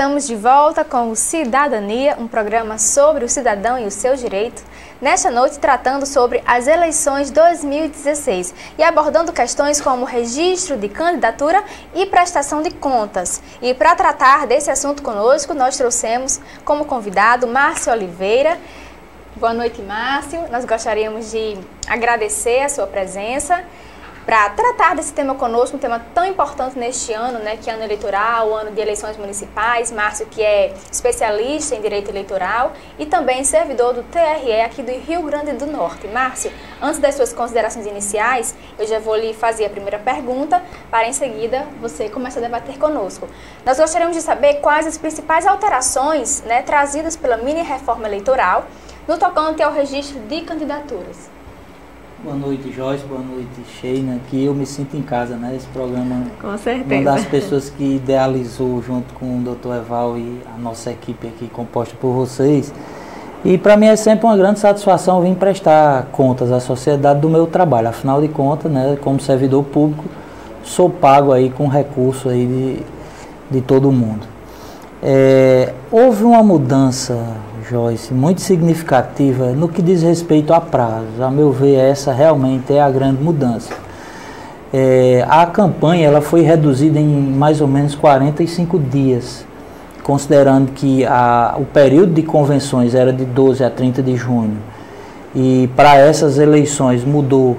Estamos de volta com o Cidadania, um programa sobre o cidadão e o seu direito. Nesta noite, tratando sobre as eleições 2016 e abordando questões como registro de candidatura e prestação de contas. E para tratar desse assunto conosco, nós trouxemos como convidado Márcio Oliveira. Boa noite, Márcio. Nós gostaríamos de agradecer a sua presença para tratar desse tema conosco, um tema tão importante neste ano, né, que é ano eleitoral, ano de eleições municipais. Márcio, que é especialista em direito eleitoral e também servidor do TRE aqui do Rio Grande do Norte. Márcio, antes das suas considerações iniciais, eu já vou lhe fazer a primeira pergunta, para em seguida você começar a debater conosco. Nós gostaríamos de saber quais as principais alterações, né, trazidas pela mini-reforma eleitoral no tocante ao registro de candidaturas. Boa noite, Joyce. Boa noite, Sheina. Aqui eu me sinto em casa, né? Esse programa, com certeza, uma das pessoas que idealizou junto com o Dr. Eval e a nossa equipe aqui composta por vocês. E para mim é sempre uma grande satisfação vir prestar contas à sociedade do meu trabalho. Afinal de contas, né, como servidor público, sou pago aí com recurso aí de todo mundo. Houve uma mudança, Joyce, muito significativa no que diz respeito a prazos. A meu ver, essa realmente é a grande mudança. A campanha ela foi reduzida em mais ou menos 45 dias, considerando que o período de convenções era de 12 a 30 de junho. E para essas eleições mudou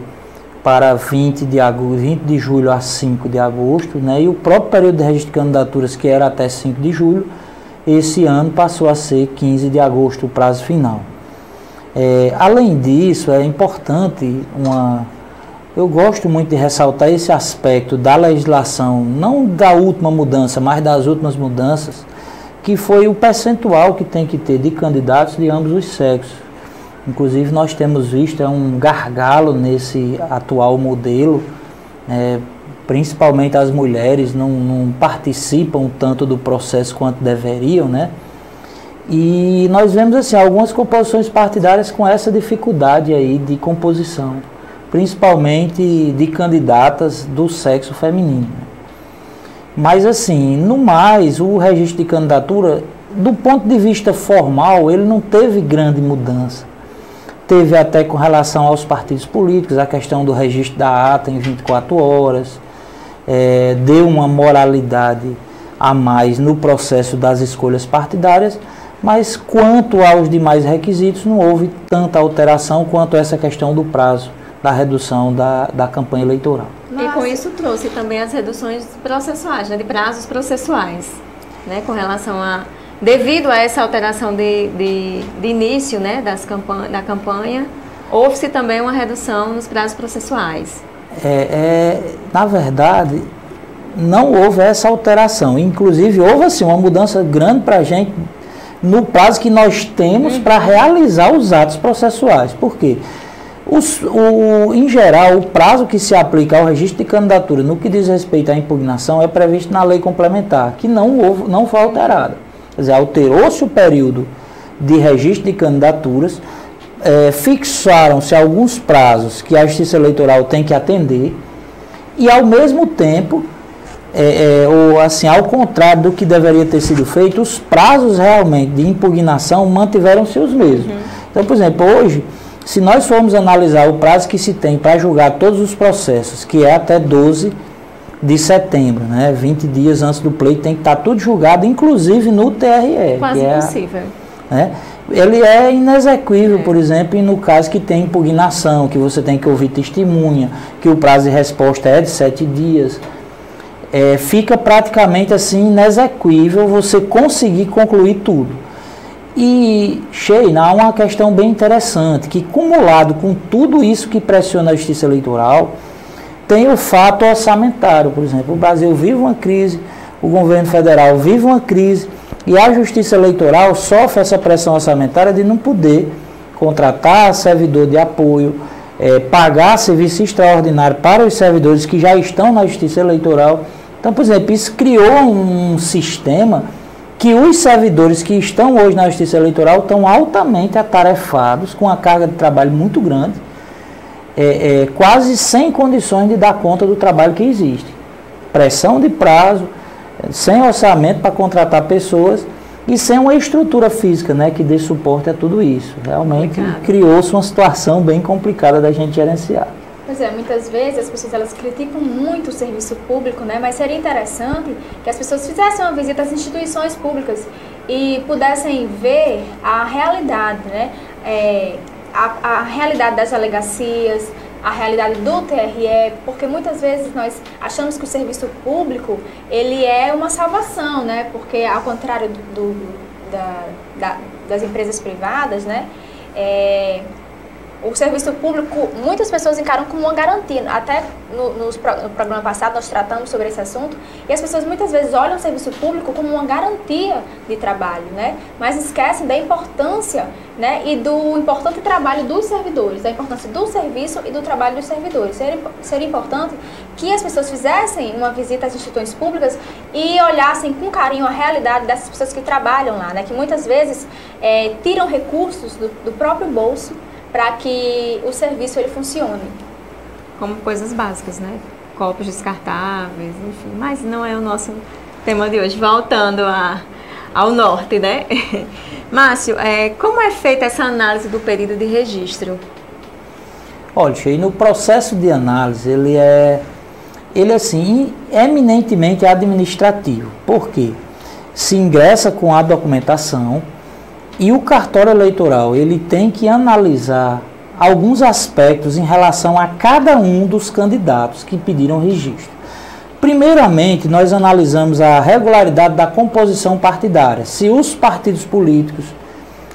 para 20 de julho a 5 de agosto, né? E o próprio período de registro de candidaturas, que era até 5 de julho, esse ano passou a ser 15 de agosto o prazo final. Além disso, é importante, eu gosto muito de ressaltar esse aspecto da legislação, não da última mudança, mas das últimas mudanças, que foi o percentual que tem que ter de candidatos de ambos os sexos. Inclusive nós temos visto um gargalo nesse atual modelo, principalmente as mulheres não participam tanto do processo quanto deveriam, né? E nós vemos assim algumas composições partidárias com essa dificuldade aí de composição, principalmente de candidatas do sexo feminino. Mas assim, no mais, o registro de candidatura, do ponto de vista formal, ele não teve grande mudança. Teve até com relação aos partidos políticos, a questão do registro da ata em 24 horas, deu uma moralidade a mais no processo das escolhas partidárias, mas quanto aos demais requisitos não houve tanta alteração quanto essa questão do prazo, da redução da campanha eleitoral. E com isso trouxe também as reduções processuais, né, de prazos processuais, né, com relação a... Devido a essa alteração de início, né, da campanha, houve-se também uma redução nos prazos processuais. Na verdade, não houve essa alteração. Inclusive, houve assim, uma mudança grande para a gente no prazo que nós temos para realizar os atos processuais. Por quê? Em geral, o prazo que se aplica ao registro de candidatura no que diz respeito à impugnação é previsto na lei complementar, que não foi alterada. Quer dizer, alterou-se o período de registro de candidaturas, fixaram-se alguns prazos que a Justiça Eleitoral tem que atender e, ao mesmo tempo, assim, ao contrário do que deveria ter sido feito, os prazos realmente de impugnação mantiveram-se os mesmos. Então, por exemplo, hoje, se nós formos analisar o prazo que se tem para julgar todos os processos, que é até 12 de setembro, né? 20 dias antes do pleito tem que estar tudo julgado, inclusive no TRE. Quase impossível. Ele é inexequível, por exemplo, e no caso que tem impugnação, que você tem que ouvir testemunha, que o prazo de resposta é de 7 dias, fica praticamente assim inexequível você conseguir concluir tudo. E, Sheina, há uma questão bem interessante, que cumulado com tudo isso que pressiona a Justiça Eleitoral, tem o fato orçamentário. Por exemplo, o Brasil vive uma crise, o governo federal vive uma crise e a Justiça Eleitoral sofre essa pressão orçamentária de não poder contratar servidor de apoio, pagar serviço extraordinário para os servidores que já estão na Justiça Eleitoral. Então, por exemplo, isso criou um sistema que os servidores que estão hoje na Justiça Eleitoral estão altamente atarefados, com uma carga de trabalho muito grande, quase sem condições de dar conta do trabalho que existe. Pressão de prazo, sem orçamento para contratar pessoas e sem uma estrutura física, né, que dê suporte a tudo isso. Realmente criou-se uma situação bem complicada da gente gerenciar. Pois é, muitas vezes as pessoas elas criticam muito o serviço público, né? Mas seria interessante que as pessoas fizessem uma visita às instituições públicas e pudessem ver a realidade, né? A realidade das delegacias, a realidade do TRE, porque muitas vezes nós achamos que o serviço público ele é uma salvação, né? Porque ao contrário das empresas privadas, né? O serviço público, muitas pessoas encaram como uma garantia. Até no programa passado nós tratamos sobre esse assunto e as pessoas muitas vezes olham o serviço público como uma garantia de trabalho, né? Mas esquecem da importância, né? E do importante trabalho dos servidores, da importância do serviço e do trabalho dos servidores. Seria importante que as pessoas fizessem uma visita às instituições públicas e olhassem com carinho a realidade dessas pessoas que trabalham lá, né? Que muitas vezes tiram recursos do próprio bolso para que o serviço ele funcione. Como coisas básicas, né? Copos descartáveis, enfim. Mas não é o nosso tema de hoje. Voltando ao norte, né? Márcio, como é feita essa análise do período de registro? Olha, no processo de análise, ele assim, eminentemente administrativo. Por quê? Se ingressa com a documentação. E o cartório eleitoral, ele tem que analisar alguns aspectos em relação a cada um dos candidatos que pediram registro. Primeiramente, nós analisamos a regularidade da composição partidária. Se os partidos políticos,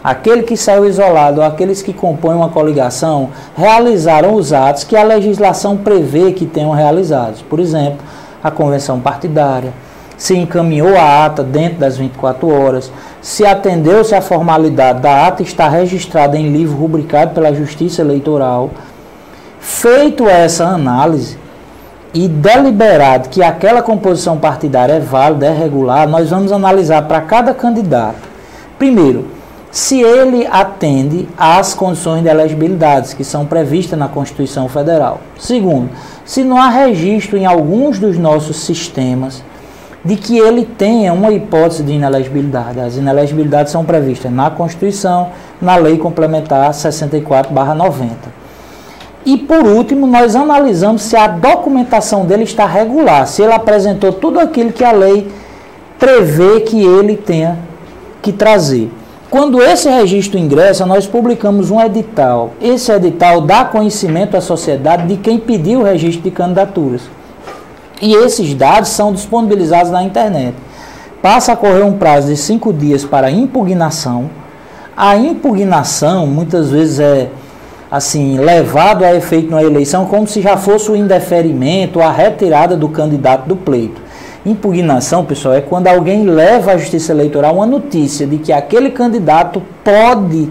aquele que saiu isolado ou aqueles que compõem uma coligação, realizaram os atos que a legislação prevê que tenham realizados. Por exemplo, a convenção partidária, se encaminhou a ata dentro das 24 horas, se atendeu-se à formalidade da ata estar registrada em livro rubricado pela Justiça Eleitoral. Feito essa análise e deliberado que aquela composição partidária é válida, é regular, nós vamos analisar para cada candidato. Primeiro, se ele atende às condições de elegibilidade que são previstas na Constituição Federal. Segundo, se não há registro em alguns dos nossos sistemas de que ele tenha uma hipótese de inelegibilidade. As inelegibilidades são previstas na Constituição, na Lei Complementar 64/90. E por último, nós analisamos se a documentação dele está regular, se ele apresentou tudo aquilo que a lei prevê que ele tenha que trazer. Quando esse registro ingressa, nós publicamos um edital. Esse edital dá conhecimento à sociedade de quem pediu o registro de candidaturas. E esses dados são disponibilizados na internet. Passa a correr um prazo de 5 dias para impugnação. A impugnação muitas vezes é assim, levado a efeito na eleição como se já fosse o indeferimento ou a retirada do candidato do pleito. Impugnação, pessoal, é quando alguém leva à Justiça Eleitoral uma notícia de que aquele candidato pode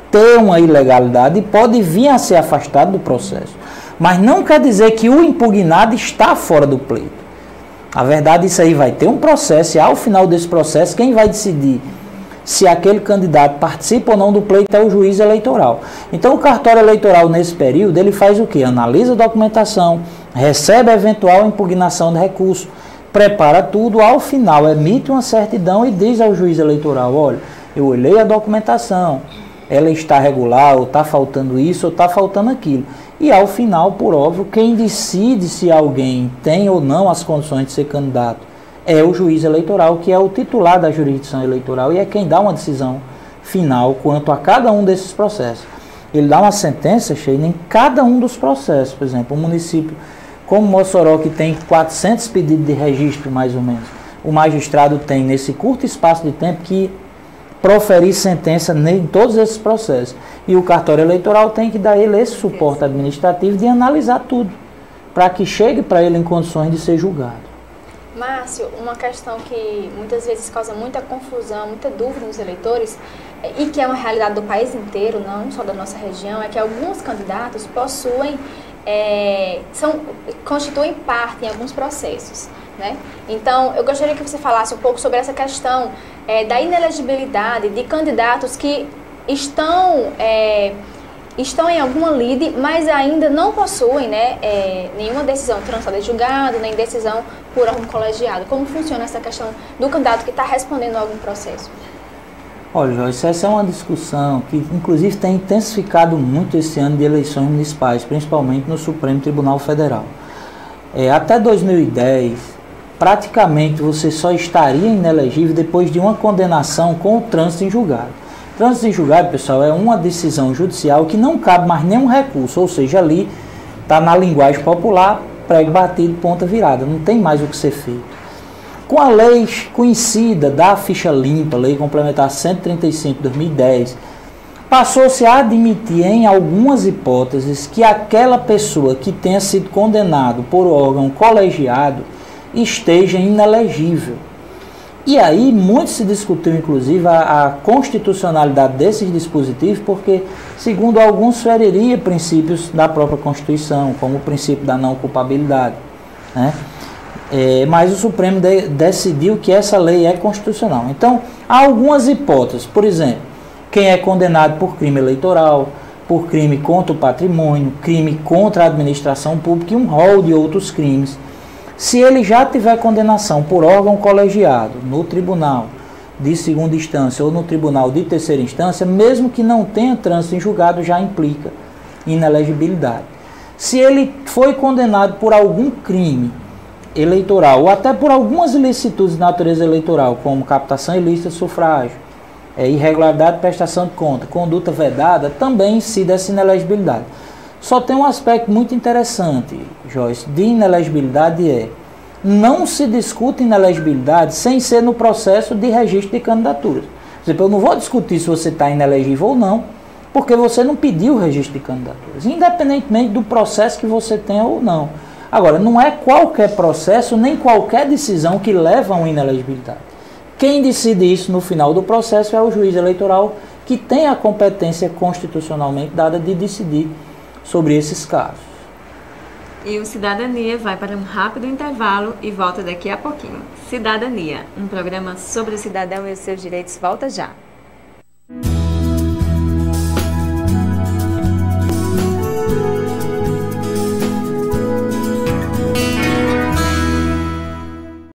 ter uma ilegalidade e pode vir a ser afastado do processo. Mas não quer dizer que o impugnado está fora do pleito. Na verdade, isso aí vai ter um processo e ao final desse processo, quem vai decidir se aquele candidato participa ou não do pleito é o juiz eleitoral. Então, o cartório eleitoral, nesse período, ele faz o quê? Analisa a documentação, recebe a eventual impugnação de recurso, prepara tudo, ao final emite uma certidão e diz ao juiz eleitoral, olha, eu olhei a documentação, ela está regular, ou está faltando isso, ou está faltando aquilo. E ao final, por óbvio, quem decide se alguém tem ou não as condições de ser candidato é o juiz eleitoral, que é o titular da jurisdição eleitoral e é quem dá uma decisão final quanto a cada um desses processos. Ele dá uma sentença, Sheila, em cada um dos processos. Por exemplo, um município como Mossoró, que tem 400 pedidos de registro, mais ou menos, o magistrado tem, nesse curto espaço de tempo, que proferir sentença em todos esses processos. E o cartório eleitoral tem que dar ele esse suporte administrativo de analisar tudo, para que chegue para ele em condições de ser julgado. Márcio, uma questão que muitas vezes causa muita confusão, muita dúvida nos eleitores, e que é uma realidade do país inteiro, não só da nossa região, é que alguns candidatos constituem parte em alguns processos, né? Então, eu gostaria que você falasse um pouco sobre essa questão da inelegibilidade de candidatos que estão estão em alguma lide, mas ainda não possuem, né, nenhuma decisão transitada em julgado, nem decisão por órgão colegiado. Como funciona essa questão do candidato que está respondendo a algum processo? Olha, Joyce, essa é uma discussão que, inclusive, tem intensificado muito esse ano de eleições municipais, principalmente no Supremo Tribunal Federal. Até 2010, praticamente você só estaria inelegível depois de uma condenação com o trânsito em julgado. Trânsito em julgado, pessoal, é uma decisão judicial que não cabe mais nenhum recurso, ou seja, ali está na linguagem popular, prego batido, ponta virada, não tem mais o que ser feito. Com a lei conhecida da ficha limpa, Lei Complementar 135 de 2010, passou-se a admitir em algumas hipóteses que aquela pessoa que tenha sido condenado por órgão colegiado esteja inelegível. E aí muito se discutiu, inclusive, a constitucionalidade desses dispositivos, porque, segundo alguns, feriria princípios da própria Constituição, como o princípio da não culpabilidade, né? Mas o Supremo decidiu que essa lei é constitucional. Então, há algumas hipóteses. Por exemplo, quem é condenado por crime eleitoral, por crime contra o patrimônio, crime contra a administração pública e um rol de outros crimes. Se ele já tiver condenação por órgão colegiado no tribunal de segunda instância ou no tribunal de terceira instância, mesmo que não tenha trânsito em julgado, já implica inelegibilidade. Se ele foi condenado por algum crime eleitoral ou até por algumas ilicitudes de natureza eleitoral, como captação ilícita de sufrágio, irregularidade de prestação de conta, conduta vedada, também incide essa inelegibilidade. Só tem um aspecto muito interessante, Joyce, de inelegibilidade não se discute inelegibilidade sem ser no processo de registro de candidaturas. Por exemplo, eu não vou discutir se você está inelegível ou não, porque você não pediu o registro de candidaturas, independentemente do processo que você tenha ou não. Agora, não é qualquer processo, nem qualquer decisão que leva a uma inelegibilidade. Quem decide isso no final do processo é o juiz eleitoral, que tem a competência constitucionalmente dada de decidir sobre esses casos. E o Cidadania vai para um rápido intervalo e volta daqui a pouquinho. Cidadania, um programa sobre o cidadão e os seus direitos, volta já.